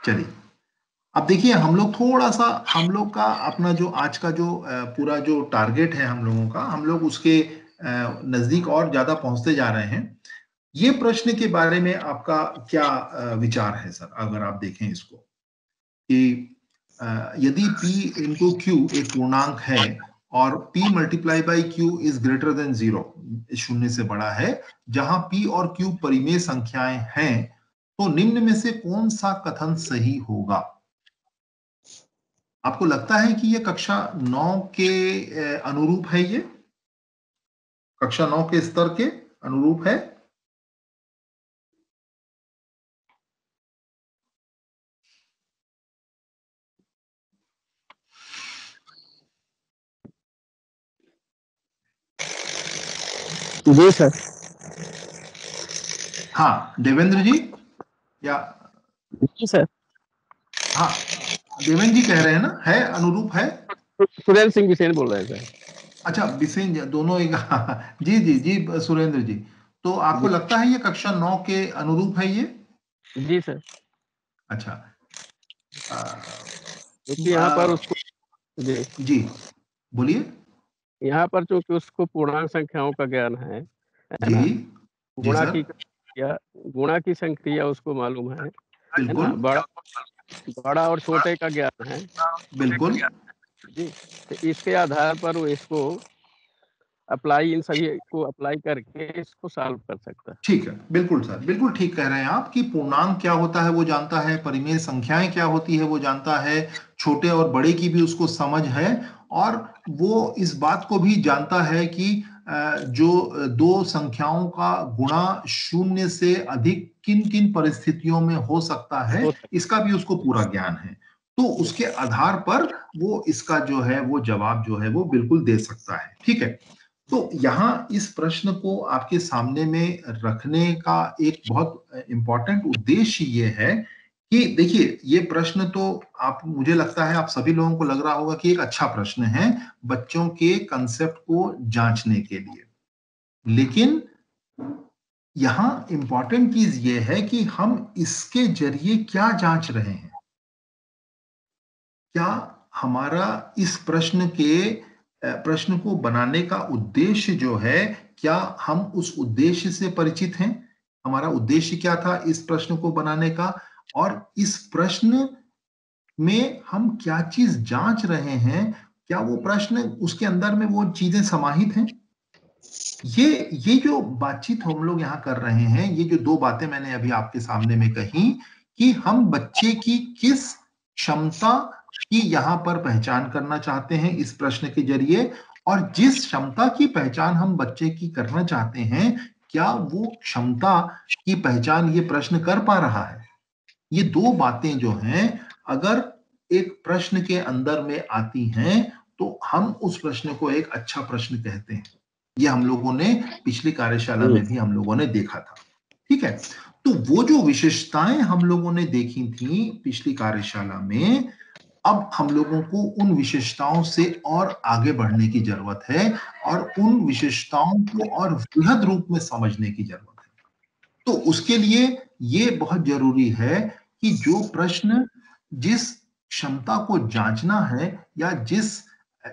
चलिए, अब देखिए हम लोग थोड़ा सा, हम लोग का अपना जो आज का जो पूरा जो टारगेट है हम लोगों का, हम लोग उसके नजदीक और ज्यादा पहुंचते जा रहे हैं। ये प्रश्न के बारे में आपका क्या विचार है सर, अगर आप देखें इसको कि यदि P इंटू Q एक पूर्णांक है और P multiply by Q is greater than 0, शून्य से बड़ा है, जहां P और Q परिमेय संख्याएं हैं, तो निम्न में से कौन सा कथन सही होगा? आपको लगता है कि ये कक्षा 9 के अनुरूप है? ये कक्षा 9 के स्तर के अनुरूप है? जी सर। हाँ देवेंद्र जी, या जी सर। हाँ देवेंद्र जी कह रहे हैं ना, है अनुरूप है? सुरेंद्र सिंह बिसेन बोल रहे हैं सर। अच्छा बिसेन जी, दोनों एक जी जी जी सुरेंद्र जी, तो आपको लगता है ये कक्षा 9 के अनुरूप है ये? जी सर। अच्छा क्योंकि यहाँ पर उसको जी जी बोलिए। यहाँ पर चूंकि उसको पूर्णांक संख्याओं का ज्ञान है जी ना। जी गुणा सर, की या गुणा की संक्रिया उसको मालूम है बिल्कुल ना। बड़ा बड़ा और छोटे का ज्ञान है बिल्कुल। जी। तो इसके आधार पर वो इसको अप्लाई, इन सभी को अप्लाई करके इसको सॉल्व कर सकता है। ठीक है, बिल्कुल सर, बिल्कुल ठीक कह रहे हैं आप कि पूर्णांक क्या होता है वो जानता है, परिमेय संख्याएं क्या होती है वो जानता है, छोटे और बड़े की भी उसको समझ है, और वो इस बात को भी जानता है कि जो दो संख्याओं का गुणा शून्य से अधिक किन किन परिस्थितियों में हो सकता है, इसका भी उसको पूरा ज्ञान है। तो उसके आधार पर वो इसका जो है वो जवाब जो है वो बिल्कुल दे सकता है। ठीक है, तो यहाँ इस प्रश्न को आपके सामने में रखने का एक बहुत इंपॉर्टेंट उद्देश्य ये है कि देखिए ये प्रश्न तो आप, मुझे लगता है आप सभी लोगों को लग रहा होगा कि एक अच्छा प्रश्न है बच्चों के कंसेप्ट को जांचने के लिए, लेकिन यहाँ इंपॉर्टेंट चीज ये है कि हम इसके जरिए क्या जांच रहे हैं। क्या हमारा इस प्रश्न को बनाने का उद्देश्य जो है, क्या हम उस उद्देश्य से परिचित हैं? हमारा उद्देश्य क्या था इस प्रश्न को बनाने का, और इस प्रश्न में हम क्या चीज जांच रहे हैं, क्या वो प्रश्न उसके अंदर में वो चीजें समाहित हैं? ये जो बातचीत हम लोग यहाँ कर रहे हैं, ये जो दो बातें मैंने अभी आपके सामने में कही कि हम बच्चे की किस क्षमता की यहाँ पर पहचान करना चाहते हैं इस प्रश्न के जरिए, और जिस क्षमता की पहचान हम बच्चे की करना चाहते हैं, क्या वो क्षमता की पहचान ये प्रश्न कर पा रहा है? ये दो बातें जो हैं, अगर एक प्रश्न के अंदर में आती हैं, तो हम उस प्रश्न को एक अच्छा प्रश्न कहते हैं। ये हम लोगों ने पिछली कार्यशाला में भी हम लोगों ने देखा था। ठीक है, तो वो जो विशेषताएं हम लोगों ने देखी थी पिछली कार्यशाला में, अब हम लोगों को उन विशेषताओं से और आगे बढ़ने की जरूरत है, और उन विशेषताओं को और वृहद रूप में समझने की जरूरत है। तो उसके लिए ये बहुत जरूरी है कि जो प्रश्न जिस क्षमता को जांचना है या जिस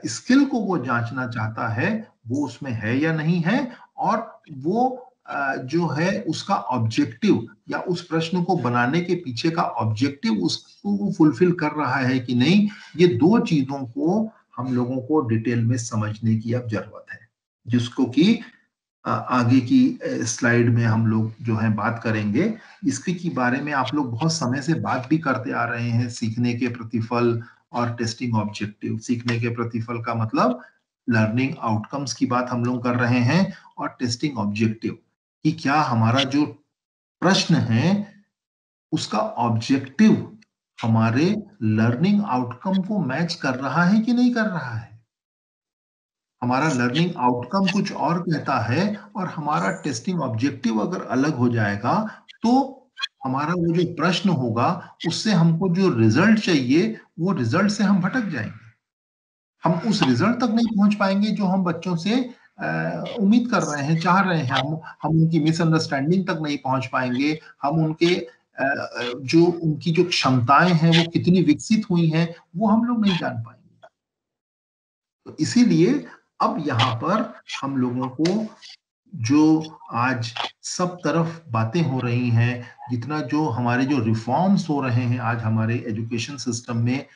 स्किल को वो जांचना चाहता है, वो उसमें है या नहीं है, और वो जो है उसका ऑब्जेक्टिव या उस प्रश्न को बनाने के पीछे का ऑब्जेक्टिव उसको वो फुलफिल कर रहा है कि नहीं, ये दो चीजों को हम लोगों को डिटेल में समझने की अब जरूरत है, जिसको कि आगे की स्लाइड में हम लोग जो है बात करेंगे। इसके की बारे में आप लोग बहुत समय से बात भी करते आ रहे हैं, सीखने के प्रतिफल और टेस्टिंग ऑब्जेक्टिव। सीखने के प्रतिफल का मतलब लर्निंग आउटकम्स की बात हम लोग कर रहे हैं, और टेस्टिंग ऑब्जेक्टिव कि क्या हमारा जो प्रश्न है उसका ऑब्जेक्टिव हमारे लर्निंग आउटकम को मैच कर रहा है कि नहीं कर रहा है। हमारा लर्निंग आउटकम कुछ और कहता है और हमारा टेस्टिंग ऑब्जेक्टिव अगर अलग हो जाएगा, तो हमारा वो जो प्रश्न होगा उससे हमको जो रिजल्ट चाहिए, वो रिजल्ट से हम भटक जाएंगे। हम उस रिजल्ट तक नहीं पहुंच पाएंगे जो हम बच्चों से उम्मीद कर रहे हैं, चाह रहे हैं। हम उनकी मिसअंडरस्टैंडिंग तक नहीं पहुंच पाएंगे, हम उनके जो उनकी जो क्षमताएं हैं वो कितनी विकसित हुई हैं, वो हम लोग नहीं जान पाएंगे। तो इसीलिए अब यहाँ पर हम लोगों को जो आज सब तरफ बातें हो रही हैं, जितना जो हमारे जो रिफॉर्म्स हो रहे हैं आज हमारे एजुकेशन सिस्टम में,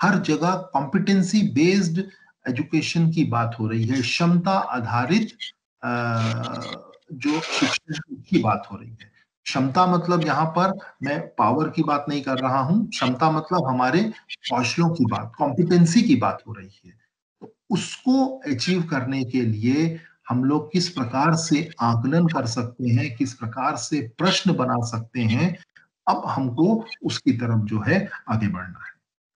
हर जगह कॉम्पिटेंसी बेस्ड एजुकेशन की बात हो रही है, क्षमता आधारित जो शिक्षा की बात हो रही है। क्षमता मतलब यहाँ पर मैं पावर की बात नहीं कर रहा हूं, क्षमता मतलब हमारे कौशलों की बात, कॉम्पिटेंसी की बात हो रही है। तो उसको अचीव करने के लिए हम लोग किस प्रकार से आकलन कर सकते हैं, किस प्रकार से प्रश्न बना सकते हैं, अब हमको उसकी तरफ जो है आगे बढ़ना है।